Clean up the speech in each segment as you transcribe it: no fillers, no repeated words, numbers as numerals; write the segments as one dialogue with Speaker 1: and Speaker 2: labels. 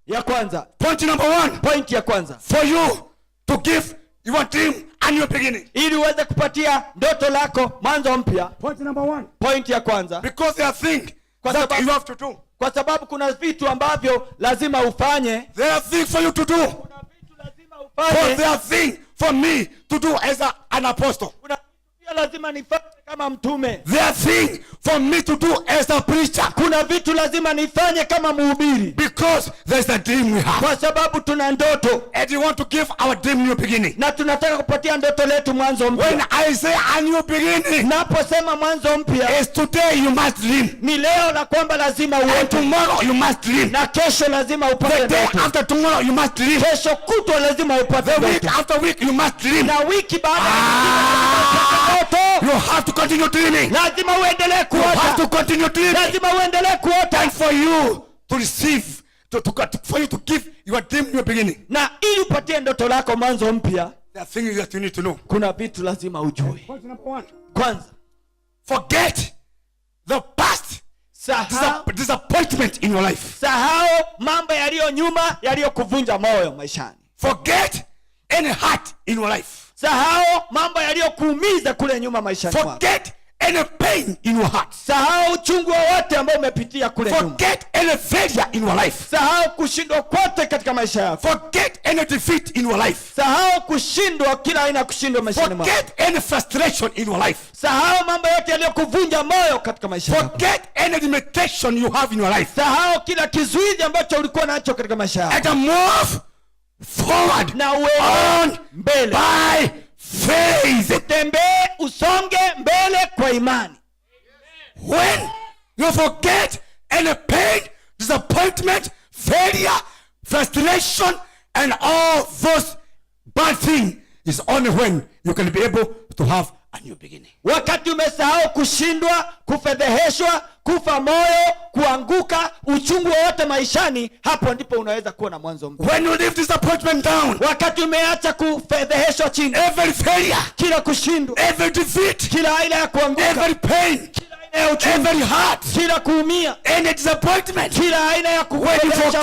Speaker 1: ya kwanza.
Speaker 2: Point number 1.
Speaker 1: Point ya kwanza.
Speaker 2: For you to give your dream a new beginning.
Speaker 1: Ili uweze kupatia ndoto lako mwanzo mpya.
Speaker 2: Point number 1.
Speaker 1: Point ya kwanza.
Speaker 2: Because there are things that you have to do.
Speaker 1: Kwa sababu kuna vitu ambavyo lazima ufanye.
Speaker 2: There are things for you to do.
Speaker 1: Kuna vitu lazima ufanye.
Speaker 2: For there are things for me to do as an apostle.
Speaker 1: Kuna vitu pia lazima nifanye kama mtume.
Speaker 2: There are things for me to do as a preacher.
Speaker 1: Kuna vitu lazima nifanye kama mhubiri.
Speaker 2: Because there's a dream we have.
Speaker 1: Kwa sababu tuna ndoto.
Speaker 2: And you want to give our dream new beginning.
Speaker 1: Na tunataka kupatia ndoto letu mwanzo mpya.
Speaker 2: When I say a new beginning,
Speaker 1: naposema mwanzo mpya,
Speaker 2: is today you must dream.
Speaker 1: Ni leo na kwamba lazima uote.
Speaker 2: And tomorrow you must dream.
Speaker 1: Na kesho lazima upate
Speaker 2: ndoto. The day after tomorrow you must dream.
Speaker 1: Kesho kutwa lazima upate ndoto.
Speaker 2: The week after week you must dream.
Speaker 1: Na wiki baada ya wiki
Speaker 2: you have to continue dreaming.
Speaker 1: Lazima uendelee kuota.
Speaker 2: You have to continue dreaming.
Speaker 1: Lazima uendelee kuota.
Speaker 2: And for you to receive, for you to give your dream new beginning.
Speaker 1: Na ili upatie ndoto lako mwanzo mpya,
Speaker 2: there are things that you need to know.
Speaker 1: Kuna vitu lazima ujue.
Speaker 2: Point number 1.
Speaker 1: Kwanza,
Speaker 2: forget the past. Disappointment in your life.
Speaker 1: Sahau mambo yaliyo nyuma yaliyokuvunja moyo maishani.
Speaker 2: Forget any hurt in your life.
Speaker 1: Sahau mambo yaliyokuumiza kule nyuma maishani mwako.
Speaker 2: Forget any pain in your heart.
Speaker 1: Sahau uchungu wote ambao umepitia kule nyuma.
Speaker 2: Forget any failure in your life.
Speaker 1: Sahau kushindwa kote katika maisha yako.
Speaker 2: Forget any defeat in your life.
Speaker 1: Sahau kushindwa, kila aina kushindwa maishani mwako.
Speaker 2: Forget any frustration in your life.
Speaker 1: Sahau mambo yote yaliyokuvunja moyo katika maisha yako.
Speaker 2: Forget any limitation you have in your life.
Speaker 1: Sahau kila kizuizi ambacho ulikuwa nacho katika maisha yako.
Speaker 2: And move forward.
Speaker 1: Na uende
Speaker 2: on
Speaker 1: mbele
Speaker 2: by faith.
Speaker 1: Utembee, usonge mbele kwa imani.
Speaker 2: When you forget any pain, disappointment, failure, frustration, and all those bad things, is only when you can be able to have a new beginning.
Speaker 1: Wakati umesahau kushindwa, kufedheheshwa, kufa moyo, kuanguka, uchungu wote maishani, hapo ndipo unaweza kuwa na mwanzo mpya.
Speaker 2: When you leave disappointment down,
Speaker 1: wakati umeacha kufedheheshwa chini,
Speaker 2: every failure,
Speaker 1: kila kushindwa,
Speaker 2: every defeat,
Speaker 1: kila aina ya kuanguka,
Speaker 2: every pain, every heart,
Speaker 1: kila kuumia,
Speaker 2: any disappointment,
Speaker 1: kila aina ya
Speaker 2: kufedheheshwa,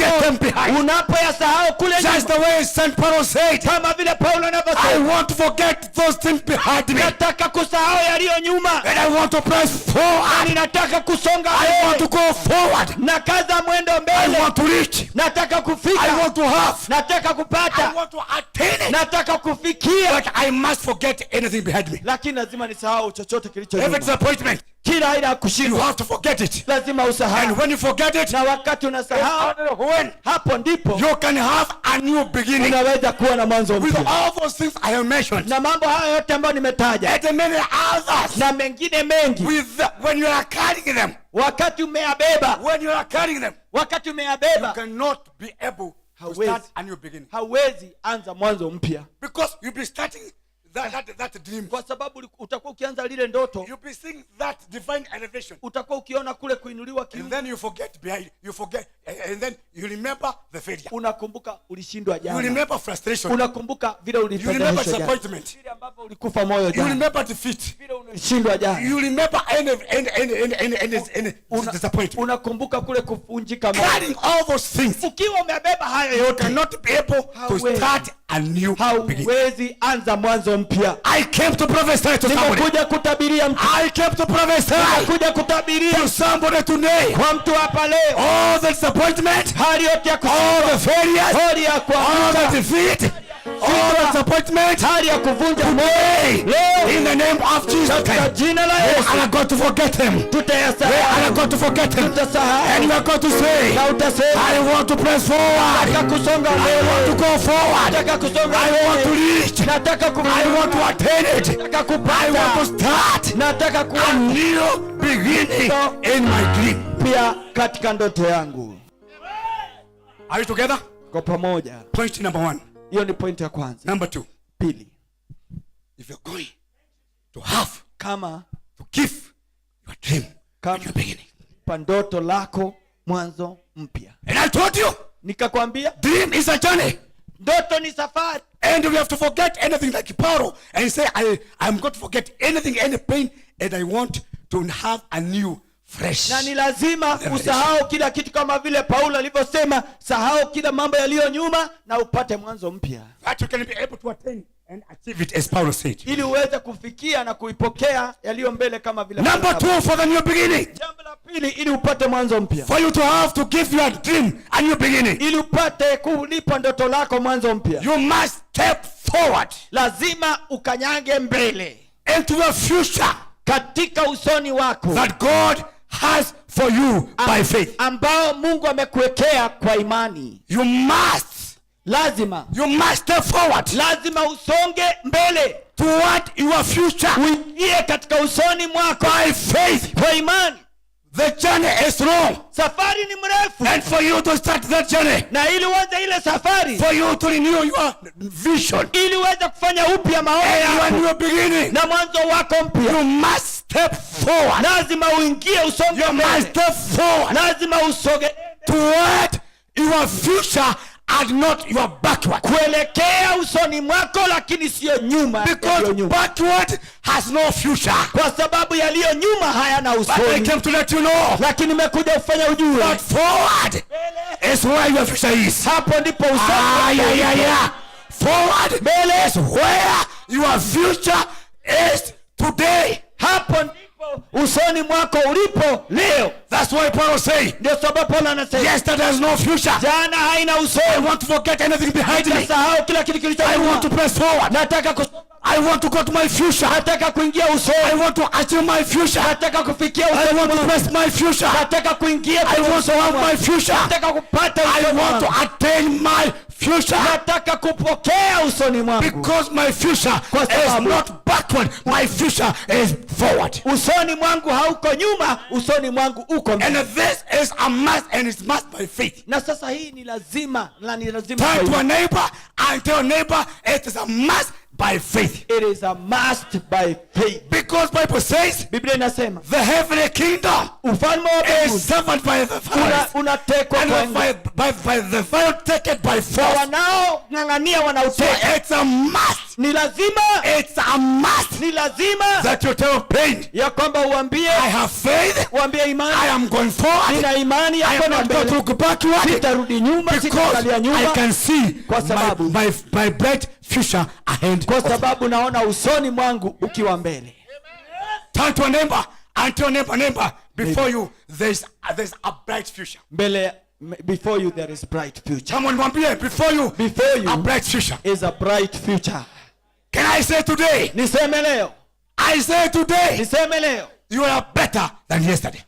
Speaker 1: unapoyasahau kule nyuma,
Speaker 2: just the way St. Paul said,
Speaker 1: kama vile Paulo anavyosema,
Speaker 2: I want to forget those things behind me.
Speaker 1: Nataka kusahau yaliyo nyuma,
Speaker 2: and I want to press forward.
Speaker 1: Ninataka kusonga
Speaker 2: mbele. I want to go forward.
Speaker 1: Nakaza mwendo mbele.
Speaker 2: I want to reach.
Speaker 1: Nataka kufika.
Speaker 2: I want to have.
Speaker 1: Nataka kupata.
Speaker 2: I want to attain it.
Speaker 1: Nataka kufikia.
Speaker 2: But I must forget anything behind me.
Speaker 1: Lakini lazima nisahau chochote kilicho nyuma.
Speaker 2: Every disappointment,
Speaker 1: kila aina ya kushindwa,
Speaker 2: you have to forget it.
Speaker 1: Lazima usahau.
Speaker 2: And when you forget it,
Speaker 1: na wakati unasahau, hapo ndipo
Speaker 2: you can have a new beginning.
Speaker 1: Unaweza kuwa na mwanzo mpya.
Speaker 2: With all those things I have mentioned.
Speaker 1: Na mambo haya yote ambayo nimetaja.
Speaker 2: And many others.
Speaker 1: Na mengine mengi.
Speaker 2: When you are carrying them.
Speaker 1: Wakati umeyabeba.
Speaker 2: When you are carrying them.
Speaker 1: Wakati umeyabeba.
Speaker 2: You cannot be able to start a new beginning.
Speaker 1: Hauwezi anza mwanzo mpya.
Speaker 2: Because you'll be starting that dream.
Speaker 1: Kwa sababu utakuwa ukianza lile ndoto,
Speaker 2: you'll be seeing that divine elevation.
Speaker 1: Utakuwa ukiona kule kuinuliwa
Speaker 2: kiungu. And then you forget behind, and then you remember the failure.
Speaker 1: Unakumbuka ulishindwa jana.
Speaker 2: You remember frustration.
Speaker 1: Unakumbuka vile ulifanya.
Speaker 2: You remember disappointment.
Speaker 1: Vile ambavyo ulikufa moyo jana.
Speaker 2: You remember defeat.
Speaker 1: Vile ulishindwa jana.
Speaker 2: You remember any disappointment.
Speaker 1: Unakumbuka kule kuvunjika moyo.
Speaker 2: Carrying all those things.
Speaker 1: Ukiwa umebeba hayo yote,
Speaker 2: cannot be able to start a new beginning.
Speaker 1: Hauwezi anza mwanzo mpya.
Speaker 2: I came to prophesy to somebody.
Speaker 1: Nimekuja kutabiria mtu.
Speaker 2: I came to prophesy.
Speaker 1: Nimekuja kutabiria
Speaker 2: to somebody today.
Speaker 1: Kwa mtu hapa leo.
Speaker 2: All the disappointment,
Speaker 1: hali yote ya kushindwa,
Speaker 2: all the failures,
Speaker 1: hali ya kuanguka,
Speaker 2: all the defeat, all the disappointment,
Speaker 1: hali ya kuvunja
Speaker 2: today, in the name of Jesus,
Speaker 1: katika jina la Yesu,
Speaker 2: we are going to forget him.
Speaker 1: Tutayasahau.
Speaker 2: We are going to forget him.
Speaker 1: Tutasahau.
Speaker 2: And we are going to say,
Speaker 1: na utasema,
Speaker 2: I want to press forward.
Speaker 1: Nataka kusonga mbele.
Speaker 2: I want to go forward.
Speaker 1: Nataka kusonga mbele.
Speaker 2: I want to reach.
Speaker 1: Nataka kufikia.
Speaker 2: I want to attain it.
Speaker 1: Nataka kupata.
Speaker 2: I want to start.
Speaker 1: Nataka kuwa
Speaker 2: a new beginning in my dream.
Speaker 1: Pia katika ndoto yangu.
Speaker 2: Are you together?
Speaker 1: Kwa pamoja.
Speaker 2: Point number 1.
Speaker 1: Hiyo ni point ya kwanza.
Speaker 2: Number 2.
Speaker 1: Pili.
Speaker 2: If you're going to have,
Speaker 1: kama
Speaker 2: to give your dream a new beginning.
Speaker 1: Pa ndoto lako mwanzo mpya.
Speaker 2: And I told you,
Speaker 1: nikakwambia,
Speaker 2: dream is a journey.
Speaker 1: Ndoto ni safari.
Speaker 2: And we have to forget anything like Paulo and say, I'm going to forget anything, any pain, and I want to have a new fresh.
Speaker 1: Na ni lazima
Speaker 2: Revelation.
Speaker 1: usahau kila kitu, kama vile Paulo alivyosema, sahau kila mambo yaliyo nyuma na upate mwanzo mpya,
Speaker 2: That you can be able to attain and achieve it as Paul said.
Speaker 1: ili uweze kufikia na kuipokea yaliyo mbele, kama vile
Speaker 2: Number 2, for the new beginning.
Speaker 1: Jambo la pili, ili upate mwanzo mpya,
Speaker 2: For you to have to give your dream a new beginning.
Speaker 1: ili upate kulipa ndoto lako mwanzo mpya,
Speaker 2: You must step forward
Speaker 1: lazima ukanyange mbele
Speaker 2: into the future
Speaker 1: katika usoni wako
Speaker 2: that God has for you by faith.
Speaker 1: ambao Mungu amekuwekea kwa imani.
Speaker 2: You must step forward
Speaker 1: Lazima usonge mbele
Speaker 2: toward your future
Speaker 1: uingie katika usoni mwako
Speaker 2: by faith.
Speaker 1: kwa imani.
Speaker 2: The journey is long,
Speaker 1: Safari ni mrefu,
Speaker 2: and for you to start that journey,
Speaker 1: na ili uanze ile safari,
Speaker 2: for you to renew your vision
Speaker 1: ili uweze kufanya upya maono
Speaker 2: and your
Speaker 1: yako
Speaker 2: new beginning,
Speaker 1: na mwanzo wako mpya,
Speaker 2: you must step forward.
Speaker 1: lazima uingie, usonge
Speaker 2: You must
Speaker 1: mbele,
Speaker 2: step forward
Speaker 1: lazima usoge
Speaker 2: toward your future and not your backward.
Speaker 1: kuelekea usoni mwako, lakini sio nyuma.
Speaker 2: Because
Speaker 1: Yaliyo nyuma.
Speaker 2: backward has no future.
Speaker 1: Kwa sababu yaliyo nyuma hayana
Speaker 2: But I
Speaker 1: usoni,
Speaker 2: came to let you know
Speaker 1: lakini nimekuja kufanya ujue,
Speaker 2: that forward is where your future is.
Speaker 1: hapo ndipo usoni
Speaker 2: Yeah. Forward is where your future is today.
Speaker 1: hapo ndipo usoni mwako ulipo leo.
Speaker 2: That's why Paul say,
Speaker 1: Ndio sababu Paulo anasema
Speaker 2: yesterday has no future.
Speaker 1: jana haina
Speaker 2: I
Speaker 1: usoni,
Speaker 2: want to forget anything behind me.
Speaker 1: nasahau kila kitu kilicho
Speaker 2: I want
Speaker 1: nyuma,
Speaker 2: to press forward.
Speaker 1: nataka
Speaker 2: I want to go to my future.
Speaker 1: nataka kuingia
Speaker 2: I
Speaker 1: usoni,
Speaker 2: want to achieve my future.
Speaker 1: nataka kufikia
Speaker 2: I
Speaker 1: usoni
Speaker 2: want to
Speaker 1: mwangu,
Speaker 2: press my future.
Speaker 1: nataka kuingia
Speaker 2: I
Speaker 1: kwenye
Speaker 2: want to
Speaker 1: usoni
Speaker 2: have my
Speaker 1: mwangu,
Speaker 2: future.
Speaker 1: nataka kupata
Speaker 2: I
Speaker 1: usoni
Speaker 2: want to
Speaker 1: mwangu,
Speaker 2: attain my future.
Speaker 1: nataka kupokea usoni mwangu,
Speaker 2: Because my future
Speaker 1: Kwa
Speaker 2: is
Speaker 1: sababu-
Speaker 2: not backward. My future is forward.
Speaker 1: usoni mwangu hauko nyuma, usoni mwangu uko mbele.
Speaker 2: And this is a must, and it's must by faith.
Speaker 1: Na sasa hii ni lazima, na ni lazima
Speaker 2: Turn to
Speaker 1: kwa
Speaker 2: a neighbor and tell a neighbor it is a must by faith.
Speaker 1: it is a must by faith.
Speaker 2: Because Bible says
Speaker 1: Biblia inasema
Speaker 2: the heavenly kingdom
Speaker 1: ufalme wa
Speaker 2: is
Speaker 1: mbinguni
Speaker 2: served by the Pharisees.
Speaker 1: unatekwa
Speaker 2: And
Speaker 1: kwa
Speaker 2: by the Pharaoh taken by force.
Speaker 1: wanaong'ang'ania
Speaker 2: So
Speaker 1: wanauteka.
Speaker 2: it's a must.
Speaker 1: Ni lazima,
Speaker 2: It's a must
Speaker 1: ni lazima
Speaker 2: that you tell pain,
Speaker 1: ya kwamba uambie,
Speaker 2: I have faith.
Speaker 1: uambie
Speaker 2: I
Speaker 1: imani,
Speaker 2: am going forward.
Speaker 1: nina imani
Speaker 2: I
Speaker 1: yako
Speaker 2: am
Speaker 1: na
Speaker 2: not going
Speaker 1: mbele,
Speaker 2: to look backward.
Speaker 1: sitarudi nyuma,
Speaker 2: Because
Speaker 1: sitaangalia
Speaker 2: I
Speaker 1: nyuma,
Speaker 2: can see
Speaker 1: Kwa sababu-
Speaker 2: my bright future ahead.
Speaker 1: kwa
Speaker 2: of me.
Speaker 1: sababu naona usoni mwangu ukiwa mbele.
Speaker 2: Turn to a neighbor and tell neighbor, before you there's a bright future.
Speaker 1: Mbele, before you there is bright future.
Speaker 2: Someone mwambie, before you
Speaker 1: Before
Speaker 2: a
Speaker 1: you
Speaker 2: bright future.
Speaker 1: is a bright future.
Speaker 2: Can I say today?
Speaker 1: Niseme leo,
Speaker 2: I say today
Speaker 1: niseme leo,
Speaker 2: you are better than yesterday.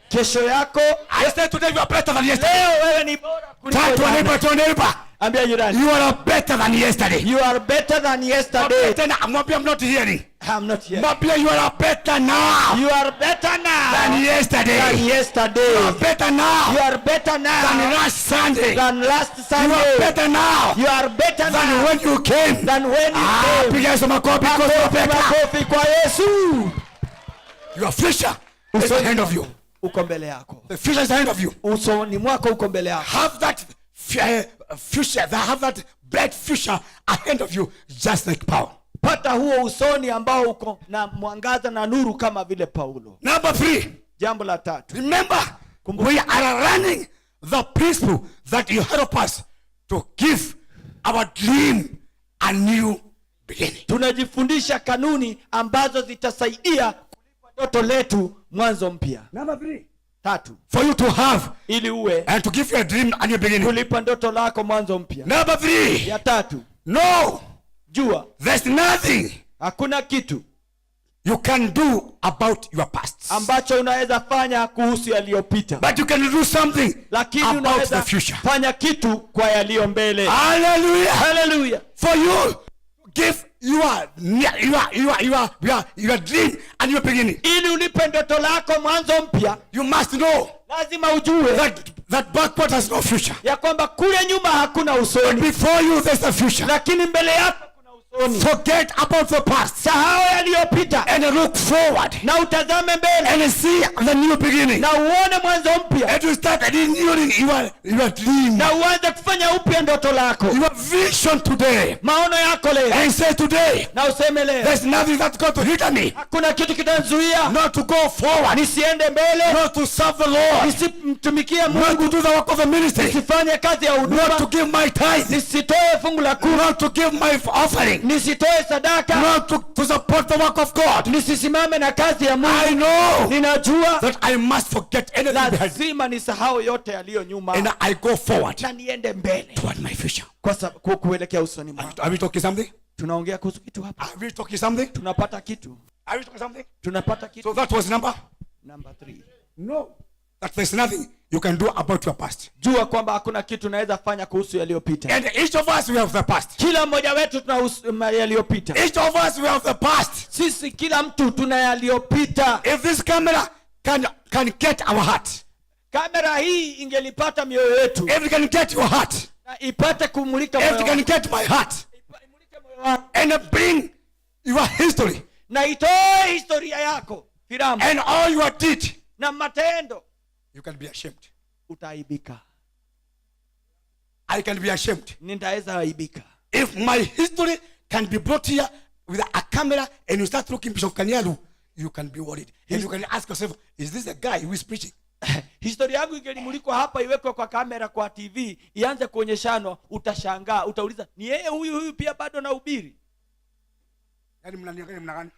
Speaker 1: kesho yako,
Speaker 2: I say today you are better than yesterday.
Speaker 1: leo wewe ni bora kuliko
Speaker 2: Turn to a
Speaker 1: jana.
Speaker 2: neighbor.
Speaker 1: Ambia jirani,
Speaker 2: You are better than yesterday.
Speaker 1: you are better than yesterday.
Speaker 2: I'm not hearing.
Speaker 1: I'm not here.
Speaker 2: Mwambie, you are better now
Speaker 1: You are better
Speaker 2: than
Speaker 1: now than
Speaker 2: yesterday. You
Speaker 1: yesterday.
Speaker 2: are better now
Speaker 1: You are better
Speaker 2: than
Speaker 1: now
Speaker 2: last Sunday.
Speaker 1: than last
Speaker 2: You are
Speaker 1: Sunday.
Speaker 2: better now
Speaker 1: You are better
Speaker 2: than
Speaker 1: now
Speaker 2: when you came.
Speaker 1: than when you came.
Speaker 2: Piga Yesu makofi because you are better.
Speaker 1: Makofi kwa Yesu.
Speaker 2: Your future is ahead of you.
Speaker 1: Uko mbele yako,
Speaker 2: The future is ahead of you.
Speaker 1: usoni mwako uko mbele yako.
Speaker 2: Have that future, have that bright future ahead of you, just like Paul.
Speaker 1: Pata huo usoni ambao uko na mwangaza na nuru kama vile Paulo.
Speaker 2: Number 3,
Speaker 1: Jambo la tatu,
Speaker 2: remember, we are running the principle that you help us to give our dream a new beginning.
Speaker 1: tunajifundisha kanuni ambazo zitasaidia kulipa ndoto letu mwanzo mpya.
Speaker 2: Number 3,
Speaker 1: Tatu,
Speaker 2: for you to have
Speaker 1: ili uwe
Speaker 2: and to give your dream a new beginning.
Speaker 1: kulipa ndoto lako mwanzo mpya.
Speaker 2: Number 3,
Speaker 1: Ya tatu,
Speaker 2: no,
Speaker 1: jua
Speaker 2: there's nothing
Speaker 1: hakuna kitu
Speaker 2: you can do about your past,
Speaker 1: ambacho unaweza fanya kuhusu yaliyopita,
Speaker 2: but you can do something
Speaker 1: lakini
Speaker 2: about
Speaker 1: unaweza
Speaker 2: the future.
Speaker 1: fanya kitu kwa yaliyo mbele.
Speaker 2: Hallelujah.
Speaker 1: Hallelujah.
Speaker 2: For you to give your dream a new beginning,
Speaker 1: Ili ulipe ndoto lako mwanzo mpya,
Speaker 2: you must know
Speaker 1: lazima ujue
Speaker 2: that backward has no future.
Speaker 1: ya kwamba kule nyuma hakuna
Speaker 2: But
Speaker 1: usoni,
Speaker 2: before you there's a future.
Speaker 1: lakini mbele yako kuna
Speaker 2: Forget about the past.
Speaker 1: Sahau yaliyopita
Speaker 2: And look forward.
Speaker 1: na utazame mbele
Speaker 2: And see the new beginning.
Speaker 1: na uone mwanzo mpya
Speaker 2: And you start renewing your dream.
Speaker 1: na uanze kufanya upya ndoto lako,
Speaker 2: Your vision today.
Speaker 1: maono yako leo,
Speaker 2: And say today,
Speaker 1: na useme leo
Speaker 2: there's nothing that's going to hinder me.
Speaker 1: hakuna kitu kitanizuia
Speaker 2: Not to go forward.
Speaker 1: nisiende mbele,
Speaker 2: Not to serve the Lord.
Speaker 1: nisimtumikie
Speaker 2: Not
Speaker 1: Mungu,
Speaker 2: to do the work of the ministry.
Speaker 1: nisifanye kazi ya
Speaker 2: Not to
Speaker 1: huduma,
Speaker 2: give my tithe.
Speaker 1: nisitoe fungu la kumi,
Speaker 2: Not to give my offering.
Speaker 1: nisitoe sadaka,
Speaker 2: Not to support the work of God.
Speaker 1: nisisimame na kazi ya
Speaker 2: I
Speaker 1: Mungu.
Speaker 2: know
Speaker 1: Ninajua
Speaker 2: that I must forget anything behind me.
Speaker 1: lazima nisahau yote yaliyo nyuma
Speaker 2: And I go forward
Speaker 1: na niende mbele
Speaker 2: toward my future.
Speaker 1: kwa kuelekea usoni mwangu.
Speaker 2: Are we talking something?
Speaker 1: Tunaongea kuhusu kitu hapa,
Speaker 2: Are we talking something?
Speaker 1: tunapata kitu,
Speaker 2: Are we talking something?
Speaker 1: tunapata kitu.
Speaker 2: So that was number?
Speaker 1: Number 3,
Speaker 2: No. That there's nothing you can do about your past.
Speaker 1: jua kwamba hakuna kitu unaweza fanya kuhusu yaliyopita.
Speaker 2: And each of us, we have the past.
Speaker 1: Kila mmoja wetu tuna yaliyopita.
Speaker 2: Each of us, we have the past.
Speaker 1: Sisi kila mtu tuna yaliyopita.
Speaker 2: If this camera can get our heart,
Speaker 1: Kamera hii ingelipata mioyo yetu
Speaker 2: if it can get your heart,
Speaker 1: na ipate kumulika
Speaker 2: if
Speaker 1: moyo
Speaker 2: it
Speaker 1: wako,
Speaker 2: can get my heart,
Speaker 1: imulike moyo wako
Speaker 2: and bring your history
Speaker 1: na itoe historia yako, filamu
Speaker 2: and all your deed,
Speaker 1: na matendo,
Speaker 2: you can be ashamed.
Speaker 1: utaibika.
Speaker 2: I can be ashamed.
Speaker 1: Nitaweza aibika.
Speaker 2: If my history can be brought here with a camera and you start looking Bishop Kanyalu, you can be worried. And you can ask yourself, is this a guy who is preaching?
Speaker 1: Historia yangu ingelimulikwa hapa, iwekwe kwa kamera, kwa TV, ianze kuonyeshano, utashangaa, utauliza ni yeye huyu pia bado anahubiri?
Speaker 2: Yaani mnaniangalia mna gani?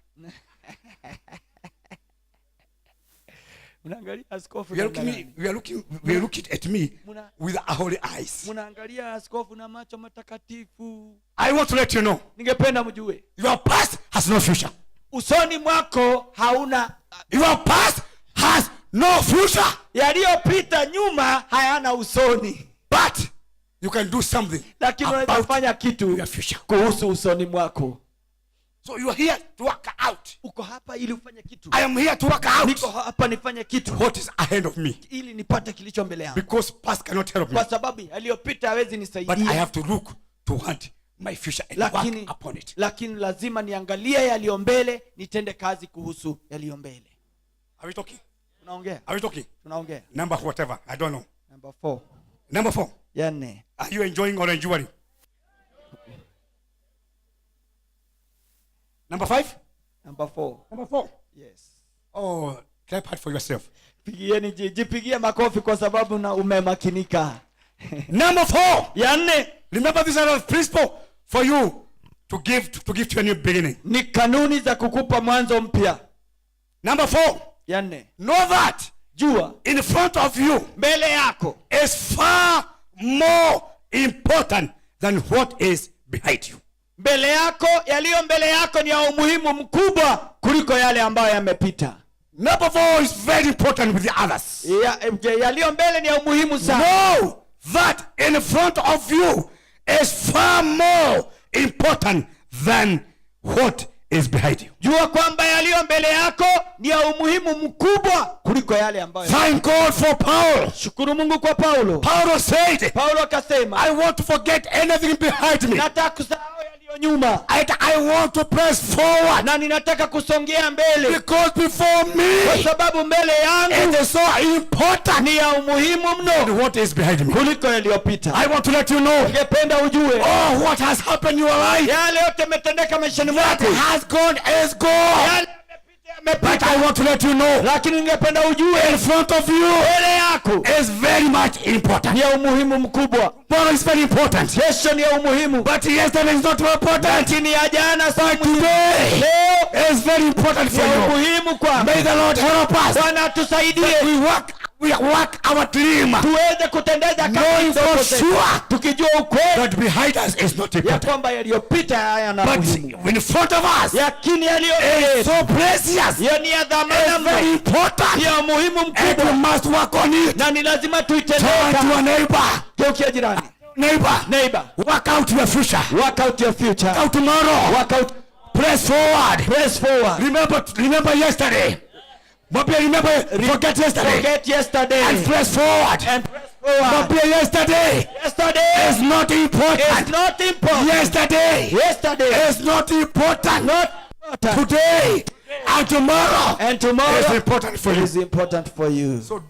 Speaker 1: Mnaangalia askofu
Speaker 2: We
Speaker 1: na
Speaker 2: are looking at me with a holy eyes.
Speaker 1: mnaangalia askofu na macho matakatifu.
Speaker 2: I want to let you know,
Speaker 1: Ningependa mjue
Speaker 2: your past has no future.
Speaker 1: usoni mwako hauna,
Speaker 2: Your past has no future.
Speaker 1: yaliyopita nyuma hayana usoni,
Speaker 2: But you can do something
Speaker 1: lakini unaweza
Speaker 2: about
Speaker 1: kufanya kitu
Speaker 2: your future.
Speaker 1: kuhusu usoni mwako.
Speaker 2: So you are here to work out.
Speaker 1: Uko hapa ili ufanye kitu.
Speaker 2: I am here to work out
Speaker 1: Niko hapa nifanye kitu
Speaker 2: what is ahead of me.
Speaker 1: ili nipate kilicho mbele yangu,
Speaker 2: Because past cannot help me.
Speaker 1: kwa sababu yaliyopita hawezi
Speaker 2: But I
Speaker 1: nisaidia,
Speaker 2: have to look toward my future and work upon it.
Speaker 1: lakini lazima niangalie yaliyo mbele, nitende kazi kuhusu yaliyo mbele.
Speaker 2: Are we talking?
Speaker 1: Tunaongea,
Speaker 2: Are we talking?
Speaker 1: tunaongea.
Speaker 2: Number whatever. I don't know.
Speaker 1: Number 4,
Speaker 2: Number 4.
Speaker 1: ya 4.
Speaker 2: Are you enjoying or enjoying? Number 5?
Speaker 1: Number 4.
Speaker 2: Number 4.
Speaker 1: Yes.
Speaker 2: Oh, clap hard for yourself.
Speaker 1: Pigieni, jipigie makofi kwa sababu na umemakinika.
Speaker 2: Number 4.
Speaker 1: Ya 4
Speaker 2: Remember this is a principle for you to give to a new beginning.
Speaker 1: ni kanuni za kukupa mwanzo mpya.
Speaker 2: Number 4.
Speaker 1: Ya 4,
Speaker 2: Know that
Speaker 1: jua
Speaker 2: in front of you
Speaker 1: mbele yako
Speaker 2: is far more important than what is behind you.
Speaker 1: mbele yako, yaliyo mbele yako ni ya umuhimu mkubwa kuliko yale ambayo yamepita.
Speaker 2: Number 4 is very important with the others.
Speaker 1: Yaliyo mbele ni ya umuhimu sana.
Speaker 2: Know that in front of you is far more important than what is behind you.
Speaker 1: Jua kwamba yaliyo mbele yako ni ya umuhimu mkubwa kuliko yale ambayo.
Speaker 2: Thank God for Paul.
Speaker 1: Shukuru Mungu kwa Paulo.
Speaker 2: Paul said,
Speaker 1: Paulo akasema,
Speaker 2: I want to forget anything behind me.
Speaker 1: nataka kusahau yaliyo nyuma
Speaker 2: I want to press forward.
Speaker 1: na ninataka kusongea mbele,
Speaker 2: Because before
Speaker 1: kwa
Speaker 2: me,
Speaker 1: sababu mbele yangu
Speaker 2: it is so important
Speaker 1: ni ya umuhimu
Speaker 2: than
Speaker 1: mno
Speaker 2: what is behind me.
Speaker 1: kuliko yaliyopita.
Speaker 2: I want to let you know,
Speaker 1: Ningependa ujue
Speaker 2: oh, what has happened in your life
Speaker 1: yale yote yametendeka maishani
Speaker 2: that
Speaker 1: mwako,
Speaker 2: has gone is gone.
Speaker 1: yale
Speaker 2: But
Speaker 1: yamepita,
Speaker 2: I want to let you know,
Speaker 1: lakini ningependa ujue
Speaker 2: in front of you
Speaker 1: mbele yako
Speaker 2: is very much important.
Speaker 1: ni ya umuhimu mkubwa.
Speaker 2: Tomorrow is very important.
Speaker 1: Kesho ni ya umuhimu,
Speaker 2: But yesterday is not important.
Speaker 1: lakini ya jana si muhimu.
Speaker 2: Today
Speaker 1: Leo
Speaker 2: is very important
Speaker 1: ni
Speaker 2: for
Speaker 1: ya
Speaker 2: you.
Speaker 1: umuhimu kwa
Speaker 2: May the Lord help us.
Speaker 1: Bwana atusaidie
Speaker 2: We work our dream,
Speaker 1: tuweze kutendeza
Speaker 2: knowing
Speaker 1: kazi
Speaker 2: for
Speaker 1: zote,
Speaker 2: sure
Speaker 1: tukijua ukweli
Speaker 2: that behind us is not
Speaker 1: ya
Speaker 2: important.
Speaker 1: kwamba yaliyopita hayana
Speaker 2: But
Speaker 1: muhimu,
Speaker 2: in front of us
Speaker 1: lakini yaliyo
Speaker 2: is so precious.
Speaker 1: hiyo ni ya dhamana
Speaker 2: It's very
Speaker 1: mno,
Speaker 2: important.
Speaker 1: ni ya umuhimu
Speaker 2: And we
Speaker 1: mkubwa,
Speaker 2: must work on it.
Speaker 1: na ni lazima
Speaker 2: Turn to
Speaker 1: tuitendeka.
Speaker 2: a neighbor.
Speaker 1: Geukia jirani,
Speaker 2: Neighbor,
Speaker 1: neighbor,
Speaker 2: work out your future.
Speaker 1: work out your future,
Speaker 2: Work out tomorrow.
Speaker 1: work out,
Speaker 2: Press forward.
Speaker 1: press forward,
Speaker 2: Remember yesterday. Forget yesterday
Speaker 1: forget yesterday
Speaker 2: and press forward.
Speaker 1: and press
Speaker 2: Mwambie yesterday is not important.
Speaker 1: It's not important.
Speaker 2: Yesterday is not important.
Speaker 1: Not important.
Speaker 2: Today and tomorrow is important for you.
Speaker 1: Is important for you.
Speaker 2: So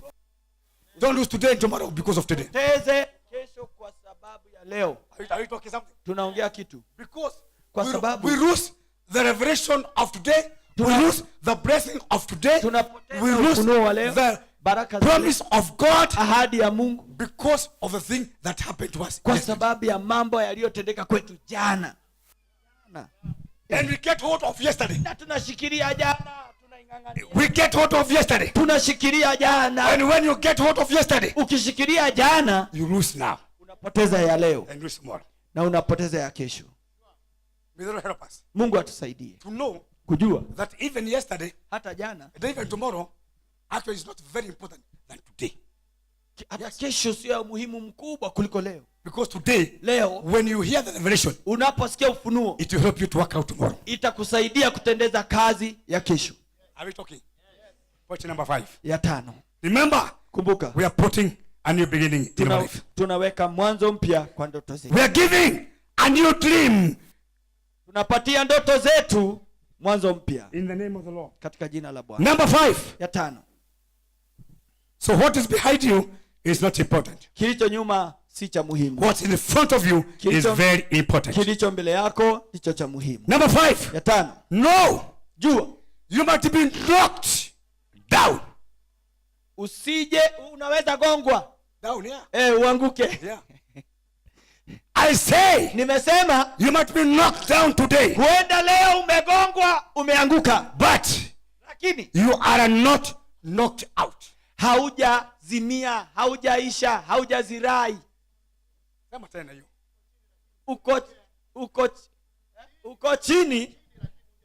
Speaker 2: don't lose today and tomorrow because of today.
Speaker 1: Teze kesho kwa sababu ya leo.
Speaker 2: Are you talking something?
Speaker 1: Tunaongea kitu.
Speaker 2: Because
Speaker 1: Kwa sababu
Speaker 2: we lose the revelation of today. We lose the blessing of today. We lose the promise of God,
Speaker 1: ahadi ya Mungu,
Speaker 2: because of the thing that happened to us.
Speaker 1: Kwa sababu ya mambo yaliyotendeka kwetu jana.
Speaker 2: And we get hold of yesterday.
Speaker 1: Na tunashikilia jana, tunaingangania.
Speaker 2: We get hold of yesterday.
Speaker 1: Tunashikilia jana.
Speaker 2: And when you get hold of yesterday,
Speaker 1: ukishikilia jana,
Speaker 2: you lose now.
Speaker 1: Unapoteza ya leo.
Speaker 2: And lose tomorrow.
Speaker 1: Na unapoteza ya kesho.
Speaker 2: May the Lord help us.
Speaker 1: Mungu atusaidie.
Speaker 2: To know
Speaker 1: kujua
Speaker 2: that even yesterday,
Speaker 1: hata jana,
Speaker 2: and even tomorrow, actually is not very important than today.
Speaker 1: Hata kesho sio muhimu mkubwa kuliko leo.
Speaker 2: Because today,
Speaker 1: leo,
Speaker 2: when you hear the revelation,
Speaker 1: unaposikia ufunuo,
Speaker 2: it will help you to work out tomorrow.
Speaker 1: Itakusaidia kutendeza kazi ya kesho.
Speaker 2: Are we talking? Point number 5.
Speaker 1: Ya 5.
Speaker 2: Remember,
Speaker 1: kumbuka,
Speaker 2: we are putting a new beginning in our life.
Speaker 1: Tunaweka mwanzo mpya kwa ndoto zetu.
Speaker 2: We are giving a new dream.
Speaker 1: Tunapatia ndoto zetu mwanzo mpya.
Speaker 2: In the name of the Lord.
Speaker 1: Katika jina la Bwana.
Speaker 2: Number 5.
Speaker 1: Ya 5.
Speaker 2: So what is behind you is not important.
Speaker 1: Kilicho nyuma si cha muhimu.
Speaker 2: What's in front of you is very important.
Speaker 1: Kilicho mbele yako ndicho cha muhimu.
Speaker 2: Number 5.
Speaker 1: Ya 5.
Speaker 2: No.
Speaker 1: Jua,
Speaker 2: you might be knocked down.
Speaker 1: Usije unaweza gongwa.
Speaker 2: Down, yeah.
Speaker 1: Uanguke.
Speaker 2: Yeah. I say,
Speaker 1: nimesema,
Speaker 2: you might be knocked down today.
Speaker 1: Huenda leo umegongwa, umeanguka.
Speaker 2: But
Speaker 1: lakini
Speaker 2: you are not knocked out.
Speaker 1: Haujazimia, haujaisha, haujazirai.
Speaker 2: Kama tena hiyo.
Speaker 1: Uko chini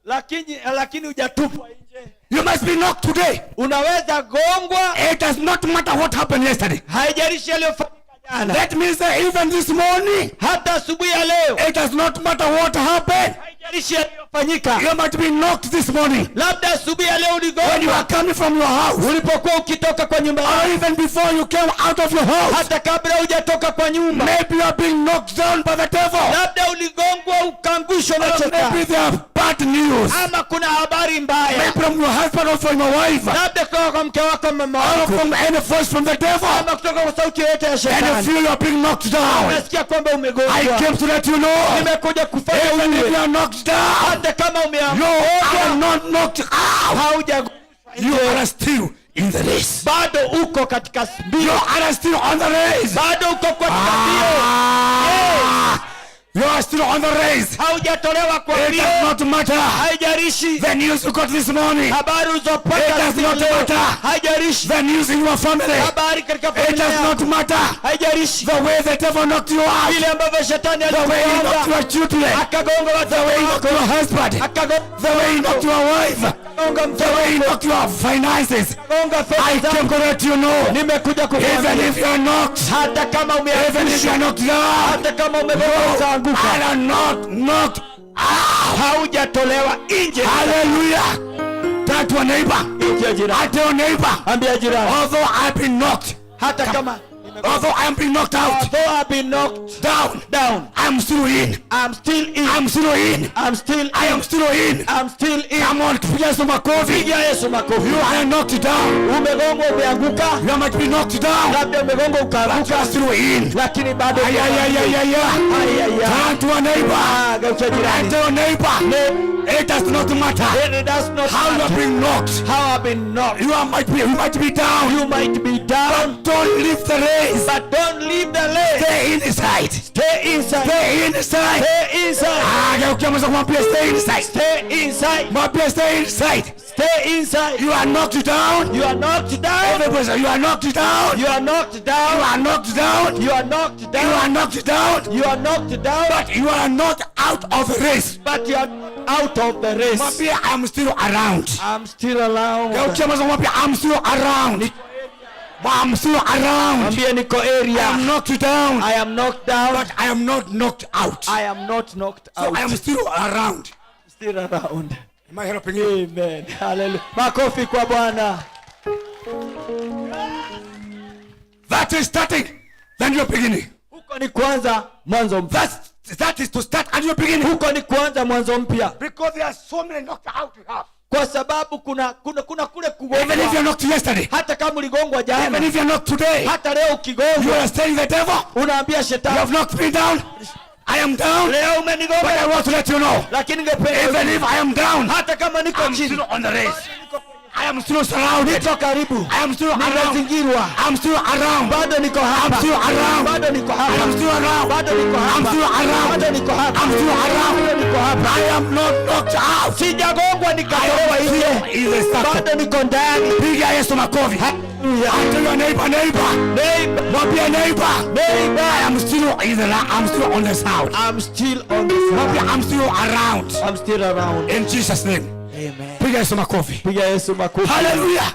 Speaker 1: lakini hujatupwa nje.
Speaker 2: You must be knocked today.
Speaker 1: Unaweza gongwa.
Speaker 2: It does not matter what happened yesterday.
Speaker 1: Haijalishi yaliyofanyika jana.
Speaker 2: That means that even this morning,
Speaker 1: hata asubuhi ya leo,
Speaker 2: it does not matter what happened.
Speaker 1: Haijalishi yaliyofanyika.
Speaker 2: You might be knocked this morning.
Speaker 1: Labda asubuhi ya leo uligongwa.
Speaker 2: When you are coming from your house.
Speaker 1: Ulipokuwa ukitoka kwa nyumba yako.
Speaker 2: Or even before you came out of your house.
Speaker 1: Hata kabla hujatoka kwa nyumba.
Speaker 2: Maybe you are being knocked down by the devil.
Speaker 1: Labda uligongwa ukaangushwa na shetani.
Speaker 2: Maybe there are bad news.
Speaker 1: Ama kuna habari mbaya.
Speaker 2: Maybe from your husband or from your wife.
Speaker 1: Labda kutoka kwa mke wako, mama wako.
Speaker 2: Or from any voice from the devil.
Speaker 1: Ama kutoka kwa sauti yote ya shetani.
Speaker 2: And you feel you are being knocked down.
Speaker 1: Unasikia kwamba umegongwa.
Speaker 2: I came to let you know.
Speaker 1: Nimekuja kufanya
Speaker 2: even if you are knocked down.
Speaker 1: Hata kama umeanguka.
Speaker 2: You are not knocked out.
Speaker 1: Haujagongwa.
Speaker 2: You are still in the race.
Speaker 1: Bado uko katika mbio.
Speaker 2: You are still on the race.
Speaker 1: Bado uko katika mbio.
Speaker 2: You are still on the race.
Speaker 1: Haujatolewa kwa mbio.
Speaker 2: It does not matter.
Speaker 1: Haijalishi.
Speaker 2: The news you got this morning.
Speaker 1: Habari uzopata.
Speaker 2: It does not matter.
Speaker 1: Haijalishi.
Speaker 2: The news in your family.
Speaker 1: Habari katika familia.
Speaker 2: It does not matter.
Speaker 1: Haijalishi.
Speaker 2: The way the devil knocked you out.
Speaker 1: Vile ambavyo shetani
Speaker 2: the way he knocked your children.
Speaker 1: Akagonga watu.
Speaker 2: The way he knocked your husband. The way he knocked your wife. The way he knocked your finances. I came to let you know.
Speaker 1: Nimekuja kukuambia.
Speaker 2: Even if you are knocked.
Speaker 1: Hata kama umeanguka.
Speaker 2: Even if you are knocked down.
Speaker 1: Hata kama umeanguka.
Speaker 2: I am not knocked out.
Speaker 1: Haujatolewa nje.
Speaker 2: Hallelujah. That one neighbor. I tell neighbor.
Speaker 1: Ambia jirani.
Speaker 2: Although I've been knocked.
Speaker 1: Hata kama
Speaker 2: although I'm being knocked out.
Speaker 1: Although I've been knocked down.
Speaker 2: I'm still in.
Speaker 1: I'm still in.
Speaker 2: I'm still in.
Speaker 1: I'm still.
Speaker 2: I am still in.
Speaker 1: I'm still in.
Speaker 2: Come on, piga Yesu makofi.
Speaker 1: Piga Yesu makofi.
Speaker 2: You are knocked down.
Speaker 1: Umegongwa, umeanguka.
Speaker 2: You might be knocked down.
Speaker 1: Labda umegongwa ukaanguka.
Speaker 2: You are still in.
Speaker 1: Lakini bado.
Speaker 2: Turn to a neighbor.
Speaker 1: Geukia jirani.
Speaker 2: Tell a neighbor. It does not matter.
Speaker 1: It does not
Speaker 2: how you have been knocked.
Speaker 1: How I've been knocked.
Speaker 2: You might be down.
Speaker 1: You might be down.
Speaker 2: But don't leave the race.
Speaker 1: But don't leave the race.
Speaker 2: Stay inside.
Speaker 1: Stay inside.
Speaker 2: Stay inside.
Speaker 1: Stay inside.
Speaker 2: Geukia mwanzo kumwambia stay inside.
Speaker 1: Stay inside.
Speaker 2: Mwambia stay inside.
Speaker 1: Stay inside.
Speaker 2: You are knocked down.
Speaker 1: You are knocked down.
Speaker 2: Everybody say you are knocked down.
Speaker 1: You are knocked down.
Speaker 2: You are knocked down.
Speaker 1: You are knocked down.
Speaker 2: You are knocked down.
Speaker 1: You are knocked down.
Speaker 2: But you are not out of the race.
Speaker 1: But you are out of the race.
Speaker 2: Mwambia I'm still around.
Speaker 1: I'm still around.
Speaker 2: Geukia mwanzo kumwambia I'm still around. I'm still around.
Speaker 1: Mwambie niko area.
Speaker 2: I am knocked down.
Speaker 1: I am knocked down.
Speaker 2: But I am not knocked out.
Speaker 1: I am not knocked out.
Speaker 2: So I am still around.
Speaker 1: Still around.
Speaker 2: Am I helping you?
Speaker 1: Amen. Hallelujah. Makofi kwa Bwana.
Speaker 2: That is starting the new beginning.
Speaker 1: Huko ni kuanza mwanzo mpya.
Speaker 2: That is to start a new beginning.
Speaker 1: Huko ni kuanza mwanzo mpya.
Speaker 2: Because there are so many knocked out you have.
Speaker 1: Kwa sababu kuna kule kugongwa.
Speaker 2: Even if you are knocked yesterday.
Speaker 1: Hata kama uligongwa jana.
Speaker 2: Even if you are knocked today.
Speaker 1: Hata leo ukigongwa.
Speaker 2: You are telling the devil.
Speaker 1: Unaambia shetani.
Speaker 2: You have knocked me down. I am down.
Speaker 1: Leo umenigonga.
Speaker 2: But I want to let you know.
Speaker 1: Lakini ningependa.
Speaker 2: Even if I am down.
Speaker 1: Hata kama niko
Speaker 2: I'm
Speaker 1: chini.
Speaker 2: still on the race. I am still surrounded.
Speaker 1: Niko karibu.
Speaker 2: I am still around.
Speaker 1: Nimezingirwa.
Speaker 2: I'm still around.
Speaker 1: Bado niko hapa.
Speaker 2: I'm still around.
Speaker 1: Bado niko hapa.
Speaker 2: I'm still around.
Speaker 1: Bado niko hapa.
Speaker 2: I'm still around.
Speaker 1: Bado niko hapa.
Speaker 2: I'm still around.
Speaker 1: Bado niko hapa.
Speaker 2: I am not knocked out.
Speaker 1: Sijagongwa nikatolewa nje. Bado niko ndani.
Speaker 2: Piga Yesu makofi. Tell your neighbor,
Speaker 1: Neighbor.
Speaker 2: Mwambie neighbor.
Speaker 1: Neighbor.
Speaker 2: I'm still on the sound.
Speaker 1: I'm still on the
Speaker 2: Mwambie
Speaker 1: sound.
Speaker 2: I'm still around.
Speaker 1: I'm still around.
Speaker 2: In Jesus name.
Speaker 1: Amen.
Speaker 2: Piga Yesu makofi.
Speaker 1: Piga Yesu makofi.
Speaker 2: Hallelujah.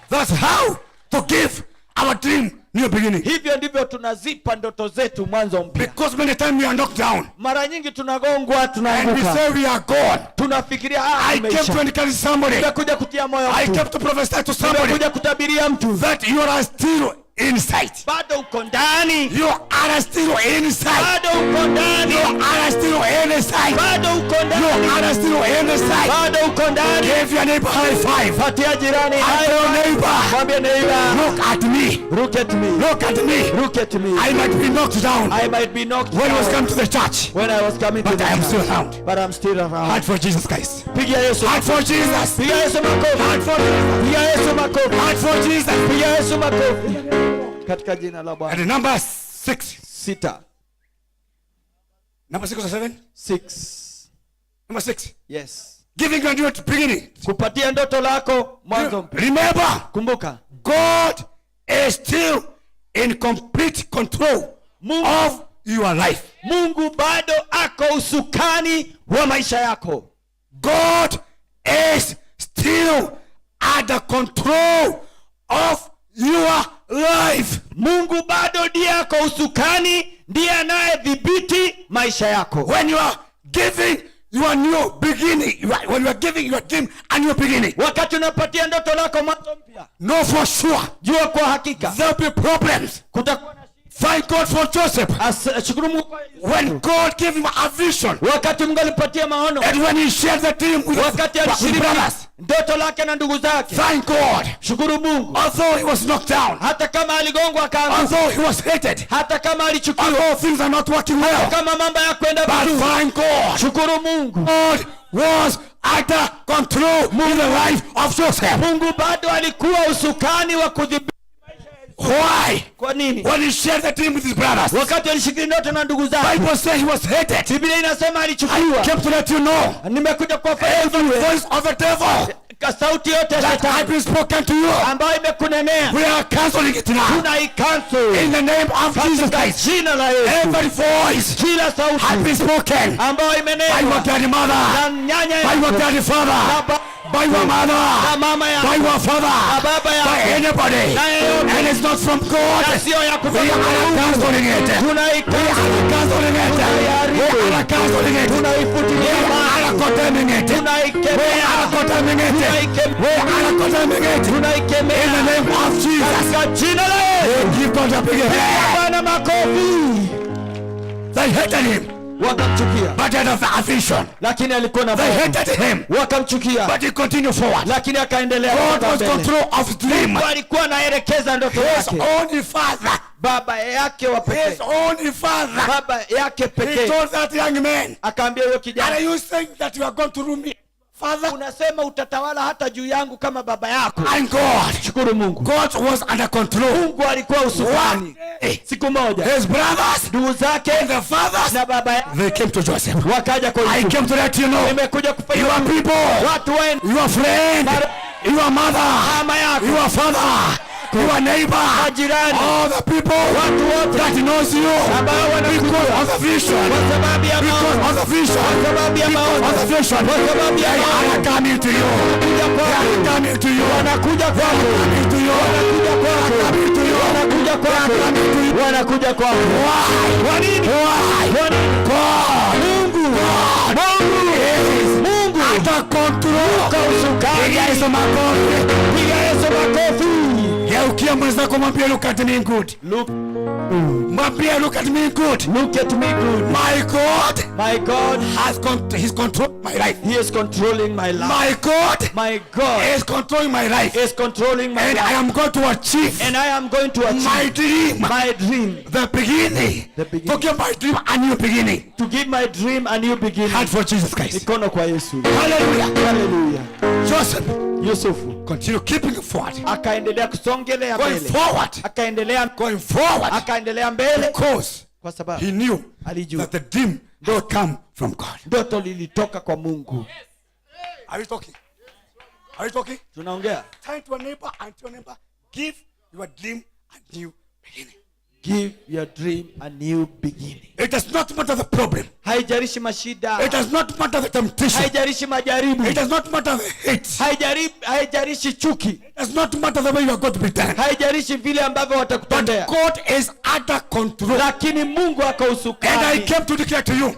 Speaker 2: That's how to give our dream new beginning.
Speaker 1: Hivyo ndivyo tunazipa ndoto zetu mwanzo mpya.
Speaker 2: Because many times we are knocked down.
Speaker 1: Mara nyingi tunagongwa,
Speaker 2: And we
Speaker 1: tunaanguka.
Speaker 2: say we are gone.
Speaker 1: Tunafikiria
Speaker 2: I came to encourage somebody.
Speaker 1: nimekuja kutia moyo
Speaker 2: I
Speaker 1: mtu.
Speaker 2: came to prophesy to somebody
Speaker 1: Nimekuja kutabiria mtu.
Speaker 2: that you are still inside.
Speaker 1: Bado uko ndani.
Speaker 2: You are still inside.
Speaker 1: Bado uko ndani.
Speaker 2: You are still inside.
Speaker 1: Bado uko
Speaker 2: You
Speaker 1: ndani.
Speaker 2: are still inside.
Speaker 1: Bado uko ndani.
Speaker 2: Give your neighbor high five.
Speaker 1: Patia jirani
Speaker 2: And
Speaker 1: high
Speaker 2: your
Speaker 1: five.
Speaker 2: neighbor,
Speaker 1: Mwambie neighbor.
Speaker 2: look at me.
Speaker 1: Look at me.
Speaker 2: Look at me.
Speaker 1: Look at me.
Speaker 2: I might be knocked down
Speaker 1: I might be knocked
Speaker 2: when I was
Speaker 1: down
Speaker 2: come to the church.
Speaker 1: when I was coming to
Speaker 2: But
Speaker 1: the
Speaker 2: I am
Speaker 1: church.
Speaker 2: still around.
Speaker 1: But I'm still around.
Speaker 2: Heart for Jesus, guys.
Speaker 1: Pigia Yesu.
Speaker 2: Heart for Jesus.
Speaker 1: Pigia Yesu makofi.
Speaker 2: Heart for Jesus.
Speaker 1: Pigia Yesu makofi.
Speaker 2: Heart for Jesus.
Speaker 1: Pigia Yesu makofi. Katika jina la Bwana.
Speaker 2: And number 6.
Speaker 1: 6.
Speaker 2: Number 6 or 7?
Speaker 1: 6.
Speaker 2: Number 6.
Speaker 1: Yes.
Speaker 2: Giving you a new beginning.
Speaker 1: Kupatia ndoto lako mwanzo mpya.
Speaker 2: Remember,
Speaker 1: Kumbuka,
Speaker 2: God is still in complete control of your life.
Speaker 1: Mungu bado ako usukani wa maisha yako.
Speaker 2: God is still at the control of your life.
Speaker 1: Mungu bado ndiye ako usukani, ndiye anayedhibiti maisha yako.
Speaker 2: When you are giving your new beginning, when you are giving your dream a new beginning,
Speaker 1: Wakati unapatia ndoto lako mwanzo mpya,
Speaker 2: know for sure
Speaker 1: jua kwa hakika
Speaker 2: there will be problems.
Speaker 1: kutakuwa na
Speaker 2: Thank God for Joseph.
Speaker 1: shukuru Mungu kwa Yusufu.
Speaker 2: When God gave him a vision,
Speaker 1: Wakati Mungu alipatia maono,
Speaker 2: and when he shared the dream with
Speaker 1: wakati
Speaker 2: his
Speaker 1: alishiriki
Speaker 2: brothers,
Speaker 1: ndoto lake na ndugu zake,
Speaker 2: thank God.
Speaker 1: shukuru Mungu.
Speaker 2: Although he was knocked down,
Speaker 1: Hata kama aligongwa akaanguka,
Speaker 2: although he was hated,
Speaker 1: hata kama alichukiwa,
Speaker 2: although things are not working well,
Speaker 1: kama mambo yakwenda
Speaker 2: but
Speaker 1: vizuri,
Speaker 2: thank God.
Speaker 1: shukuru Mungu.
Speaker 2: God was at the control in the life of Joseph.
Speaker 1: Mungu bado alikuwa usukani wa kudhibiti.
Speaker 2: Why?
Speaker 1: Kwa nini?
Speaker 2: When he shared the dream with his brothers,
Speaker 1: Wakati alishiriki ndoto na ndugu zake,
Speaker 2: Bible says he was hated.
Speaker 1: Biblia inasema
Speaker 2: I
Speaker 1: alichukiwa.
Speaker 2: came to let you know,
Speaker 1: Nimekuja kuwafanya
Speaker 2: every voice of the devil
Speaker 1: sauti yote ya
Speaker 2: that
Speaker 1: shetani
Speaker 2: has been spoken to you,
Speaker 1: ambayo imekunenea,
Speaker 2: we are canceling it now.
Speaker 1: tunaicancel
Speaker 2: In the name of Jesus
Speaker 1: katika
Speaker 2: Christ.
Speaker 1: jina la Yesu.
Speaker 2: Every voice
Speaker 1: Kila
Speaker 2: has
Speaker 1: sauti
Speaker 2: been spoken
Speaker 1: ambayo
Speaker 2: by your
Speaker 1: imenenwa
Speaker 2: daddy mother,
Speaker 1: na nyanya
Speaker 2: by your
Speaker 1: yako,
Speaker 2: daddy father, by your
Speaker 1: na
Speaker 2: mother,
Speaker 1: mama
Speaker 2: by
Speaker 1: yako,
Speaker 2: your father,
Speaker 1: na baba
Speaker 2: by
Speaker 1: yako,
Speaker 2: anybody,
Speaker 1: na yeyote,
Speaker 2: and it's not from God.
Speaker 1: na sio ya
Speaker 2: We
Speaker 1: kutoka
Speaker 2: are
Speaker 1: kwa Mungu.
Speaker 2: canceling it. We
Speaker 1: Tunaikansel,
Speaker 2: are canceling it. We are canceling it. We
Speaker 1: tunaifutilia mbali,
Speaker 2: are condemning it. We
Speaker 1: tunaikemea,
Speaker 2: are condemning it. We are condemning it. In the
Speaker 1: tunaikemea
Speaker 2: name of Jesus.
Speaker 1: katika jina la Yesu.
Speaker 2: Give God a big hand.
Speaker 1: Bwana makofi.
Speaker 2: They hated him,
Speaker 1: Wakamchukia,
Speaker 2: but he had a vision.
Speaker 1: lakini alikuwa na
Speaker 2: They
Speaker 1: maono.
Speaker 2: hated him,
Speaker 1: Wakamchukia,
Speaker 2: but he continued forward.
Speaker 1: lakini akaendelea
Speaker 2: God
Speaker 1: kusonga
Speaker 2: was
Speaker 1: mbele.
Speaker 2: control of his dream.
Speaker 1: Mungu alikuwa anaelekeza ndoto
Speaker 2: His
Speaker 1: yake.
Speaker 2: only father,
Speaker 1: Baba yake wa
Speaker 2: his
Speaker 1: pekee,
Speaker 2: only father,
Speaker 1: baba yake
Speaker 2: he
Speaker 1: pekee
Speaker 2: told that young man,
Speaker 1: akaambia huyo
Speaker 2: are
Speaker 1: kijana,
Speaker 2: you saying that you are going to rule me? Father,
Speaker 1: unasema utatawala hata juu yangu kama baba yako.
Speaker 2: and God,
Speaker 1: Shukuru Mungu,
Speaker 2: God was under control.
Speaker 1: Mungu alikuwa usukani.
Speaker 2: One day,
Speaker 1: Siku moja
Speaker 2: his brothers
Speaker 1: ndugu zake
Speaker 2: and the fathers,
Speaker 1: na baba yake
Speaker 2: they came to Joseph.
Speaker 1: wakaja kwa
Speaker 2: I
Speaker 1: Yusufu.
Speaker 2: came to let you know,
Speaker 1: Nimekuja kufanya
Speaker 2: your people,
Speaker 1: watu wenu,
Speaker 2: your friend, your mother,
Speaker 1: mama yako,
Speaker 2: your father, your neighbor,
Speaker 1: majirani,
Speaker 2: all the people
Speaker 1: watu wote
Speaker 2: that knows you
Speaker 1: ambao
Speaker 2: because
Speaker 1: wanakujua
Speaker 2: of the vision,
Speaker 1: kwa sababu ya
Speaker 2: because
Speaker 1: maono,
Speaker 2: of the vision,
Speaker 1: kwa sababu ya
Speaker 2: because
Speaker 1: maono,
Speaker 2: of the vision.
Speaker 1: kwa sababu ya
Speaker 2: They
Speaker 1: maono.
Speaker 2: are coming to you.
Speaker 1: Wanakuja
Speaker 2: They
Speaker 1: kwako,
Speaker 2: are coming to you.
Speaker 1: wanakuja kwako,
Speaker 2: Coming to you.
Speaker 1: wanakuja kwako,
Speaker 2: Coming to you.
Speaker 1: wanakuja kwako, wanakuja kwako.
Speaker 2: Why?
Speaker 1: Kwa nini?
Speaker 2: Why?
Speaker 1: Kwa nini?
Speaker 2: God.
Speaker 1: Mungu,
Speaker 2: God.
Speaker 1: Mungu,
Speaker 2: Yes.
Speaker 1: Mungu
Speaker 2: Under control.
Speaker 1: kwa usukani.
Speaker 2: Piga Yesu makofi.
Speaker 1: Piga Yesu makofi.
Speaker 2: Geukia mwenzako mwambie look at me good. Mwambie look at me good.
Speaker 1: Look at me good.
Speaker 2: My God
Speaker 1: He's
Speaker 2: controlling my life.
Speaker 1: He is controlling my life.
Speaker 2: My God
Speaker 1: is
Speaker 2: controlling my life.
Speaker 1: Is controlling my
Speaker 2: and
Speaker 1: life.
Speaker 2: I am going to achieve.
Speaker 1: And I am going to achieve
Speaker 2: my dream.
Speaker 1: My dream.
Speaker 2: The beginning. To give my dream a new beginning.
Speaker 1: To give my dream a new beginning.
Speaker 2: Hand for Jesus Christ.
Speaker 1: Mikono kwa Yesu.
Speaker 2: Hallelujah.
Speaker 1: Hallelujah.
Speaker 2: Joseph.
Speaker 1: Yusufu.
Speaker 2: Continue keeping forward.
Speaker 1: Akaendelea kusongelea mbele.
Speaker 2: Going forward.
Speaker 1: Going forward. Akaendelea mbele.
Speaker 2: Because
Speaker 1: kwa sababu
Speaker 2: he knew
Speaker 1: alijua
Speaker 2: that the dream will come from God.
Speaker 1: Ndoto lilitoka kwa Mungu.
Speaker 2: Are we talking? Are we talking?
Speaker 1: Tunaongea.
Speaker 2: Turn to a neighbor and tell your neighbor, give your dream a new beginning.
Speaker 1: Give your dream a new beginning.
Speaker 2: It does not matter the problem.
Speaker 1: Haijalishi mashida.
Speaker 2: It does not matter the temptation.
Speaker 1: Haijalishi majaribu.
Speaker 2: It does not matter the hate.
Speaker 1: Haijalishi chuki.
Speaker 2: It does not matter the way you are going to be done.
Speaker 1: Haijalishi vile ambavyo watakutendea.
Speaker 2: But God is under control.
Speaker 1: Lakini Mungu ako usukani.
Speaker 2: And I came to declare to you.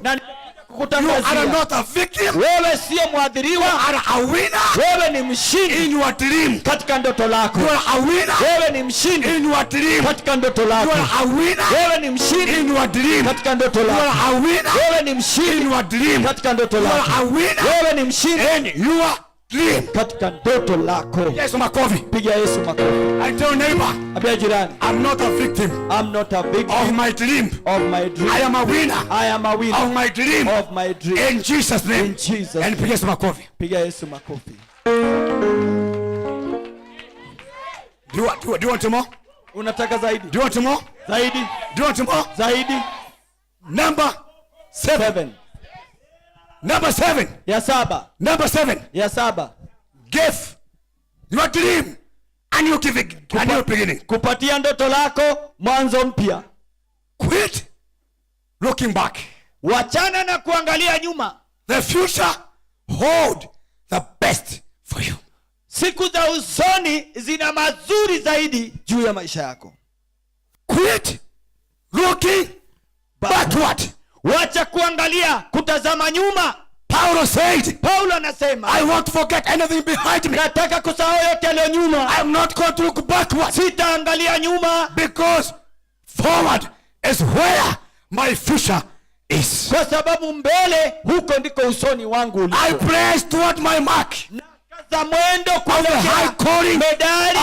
Speaker 2: You are not a victim.
Speaker 1: Wewe sio mwadhiriwa.
Speaker 2: You are a winner.
Speaker 1: Wewe ni mshindi
Speaker 2: in your dream.
Speaker 1: Katika ndoto lako.
Speaker 2: You are a winner.
Speaker 1: Wewe ni mshindi
Speaker 2: in your dream.
Speaker 1: Katika ndoto lako.
Speaker 2: You are a winner.
Speaker 1: Wewe ni mshindi
Speaker 2: in your dream.
Speaker 1: Katika ndoto
Speaker 2: You
Speaker 1: lako.
Speaker 2: are a winner.
Speaker 1: Wewe ni mshindi
Speaker 2: in your dream.
Speaker 1: Katika ndoto lako.
Speaker 2: You are a winner.
Speaker 1: Wewe ni mshindi
Speaker 2: in your dream.
Speaker 1: Katika ndoto lako.
Speaker 2: Yesu makofi.
Speaker 1: Piga Yesu makofi.
Speaker 2: I tell neighbor.
Speaker 1: Abia jirani.
Speaker 2: I'm not a victim.
Speaker 1: I'm not a victim
Speaker 2: of my dream.
Speaker 1: Of my dream.
Speaker 2: I am a winner.
Speaker 1: I am a winner
Speaker 2: of my dream.
Speaker 1: Of my dream.
Speaker 2: In Jesus name.
Speaker 1: In Jesus.
Speaker 2: And piga Yesu makofi.
Speaker 1: Piga Yesu makofi.
Speaker 2: Do you want more?
Speaker 1: Unataka zaidi?
Speaker 2: Do you want more?
Speaker 1: Zaidi.
Speaker 2: Do you want more?
Speaker 1: Zaidi.
Speaker 2: Number 7. Number 7.
Speaker 1: Ya saba.
Speaker 2: Number 7.
Speaker 1: Ya saba.
Speaker 2: Give your dream a new beginning.
Speaker 1: Kupatia ndoto lako mwanzo mpya.
Speaker 2: Quit looking back.
Speaker 1: Wachana na kuangalia nyuma.
Speaker 2: The future hold the best for you.
Speaker 1: Siku za usoni zina mazuri zaidi juu ya maisha yako.
Speaker 2: Quit looking backward.
Speaker 1: Wacha kuangalia kutazama nyuma.
Speaker 2: Paulo
Speaker 1: anasema,
Speaker 2: I want to forget anything behind me.
Speaker 1: Nataka kusahau yote yaliyo nyuma.
Speaker 2: I am not going to look backward.
Speaker 1: Sitaangalia nyuma.
Speaker 2: Because forward is where my future is.
Speaker 1: Kwa sababu mbele huko ndiko usoni wangu uliko.
Speaker 2: I press toward my mark.
Speaker 1: Za mwendo
Speaker 2: kwa high calling
Speaker 1: medali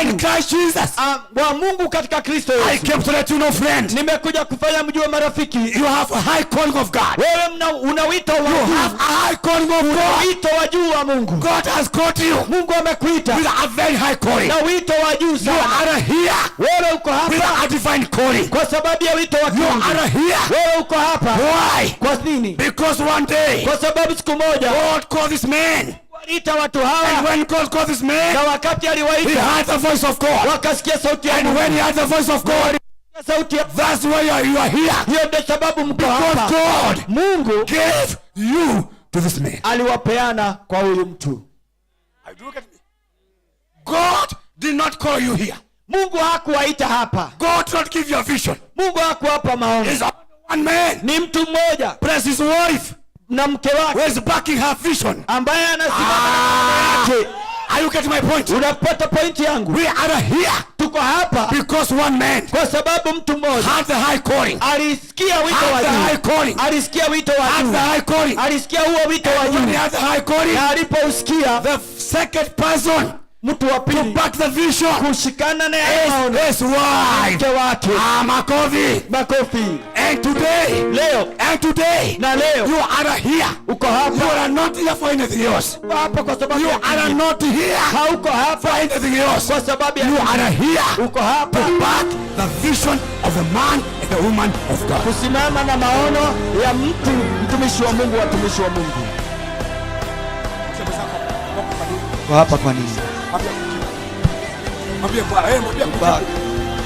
Speaker 2: in Christ Jesus.
Speaker 1: Wa Mungu katika Kristo Yesu.
Speaker 2: I came to let you know, friend.
Speaker 1: Nimekuja kufanya mjue marafiki.
Speaker 2: You have a high calling of God.
Speaker 1: Wewe una wito wa Mungu.
Speaker 2: You have a high calling of God.
Speaker 1: Wito wa juu wa Mungu.
Speaker 2: God has called you.
Speaker 1: Mungu amekuita
Speaker 2: with a very high calling.
Speaker 1: Na wito wa juu sana.
Speaker 2: You are here.
Speaker 1: Wewe uko hapa
Speaker 2: with a divine calling.
Speaker 1: Kwa sababu ya wito wa Mungu.
Speaker 2: You are here.
Speaker 1: Wewe uko hapa.
Speaker 2: Why?
Speaker 1: Kwa nini?
Speaker 2: Because one day.
Speaker 1: Kwa sababu siku moja
Speaker 2: God called this man.
Speaker 1: Aliita watu hawa.
Speaker 2: And when God called this man,
Speaker 1: na wakati aliwaita,
Speaker 2: he heard the voice of God.
Speaker 1: Wakasikia sauti ya Mungu.
Speaker 2: And when he heard the voice of God, that's why you are here.
Speaker 1: Hiyo ndio sababu mko hapa.
Speaker 2: Because God,
Speaker 1: Mungu
Speaker 2: gave you to this man.
Speaker 1: Aliwapeana kwa huyu mtu.
Speaker 2: Look at me. God did not call you here.
Speaker 1: Mungu hakuwaita hapa.
Speaker 2: God did not give you a vision.
Speaker 1: Mungu hakuwapa maono.
Speaker 2: He's one man.
Speaker 1: Ni mtu mmoja.
Speaker 2: Plus his wife.
Speaker 1: Na mke wake.
Speaker 2: Who is backing her vision.
Speaker 1: Ambaye anasimama yake.
Speaker 2: Are you getting my point?
Speaker 1: Unapata point yangu?
Speaker 2: We are here.
Speaker 1: Tuko hapa
Speaker 2: because one man.
Speaker 1: Kwa sababu mtu mmoja
Speaker 2: had the high calling.
Speaker 1: Alisikia wito wa juu. Alisikia wito wa juu.
Speaker 2: The high calling.
Speaker 1: Alisikia huo wito wa juu.
Speaker 2: When he had the high calling.
Speaker 1: Na alipousikia,
Speaker 2: the second person
Speaker 1: mtu wa pili
Speaker 2: to back the vision
Speaker 1: kushikana na
Speaker 2: his wife.
Speaker 1: Mke wake. Makofi.
Speaker 2: And today,
Speaker 1: leo,
Speaker 2: and today,
Speaker 1: na leo,
Speaker 2: you are here.
Speaker 1: Uko hapa.
Speaker 2: You are not here for anything else.
Speaker 1: Hapa kwa sababu
Speaker 2: you are not here.
Speaker 1: Hauko hapa
Speaker 2: for anything else.
Speaker 1: Kwa sababu
Speaker 2: you are here.
Speaker 1: Uko hapa
Speaker 2: to back the vision of the man and the woman of God.
Speaker 1: Kusimama na maono ya mtumishi wa Mungu, watumishi wa Mungu. Kwa hapa kwa nini?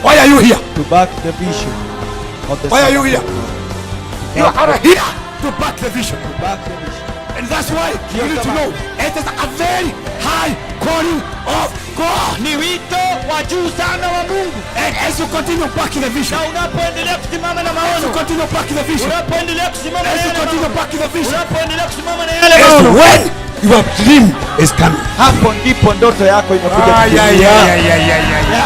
Speaker 2: Why are you here?
Speaker 1: To back the vision of the
Speaker 2: Why are you here? You are here to back the vision.
Speaker 1: To back the vision.
Speaker 2: And that's why you need to know it is a very high calling of God.
Speaker 1: Ni wito wa juu sana wa Mungu.
Speaker 2: And as you continue backing the vision,
Speaker 1: na unapoendelea kusimama na maono,
Speaker 2: as you continue backing the vision,
Speaker 1: unapoendelea kusimama na
Speaker 2: as you continue backing the vision,
Speaker 1: unapoendelea kusimama na yale maono,
Speaker 2: when your dream is coming.
Speaker 1: Hapo ndipo ndoto yako inakuja.
Speaker 2: Yeah.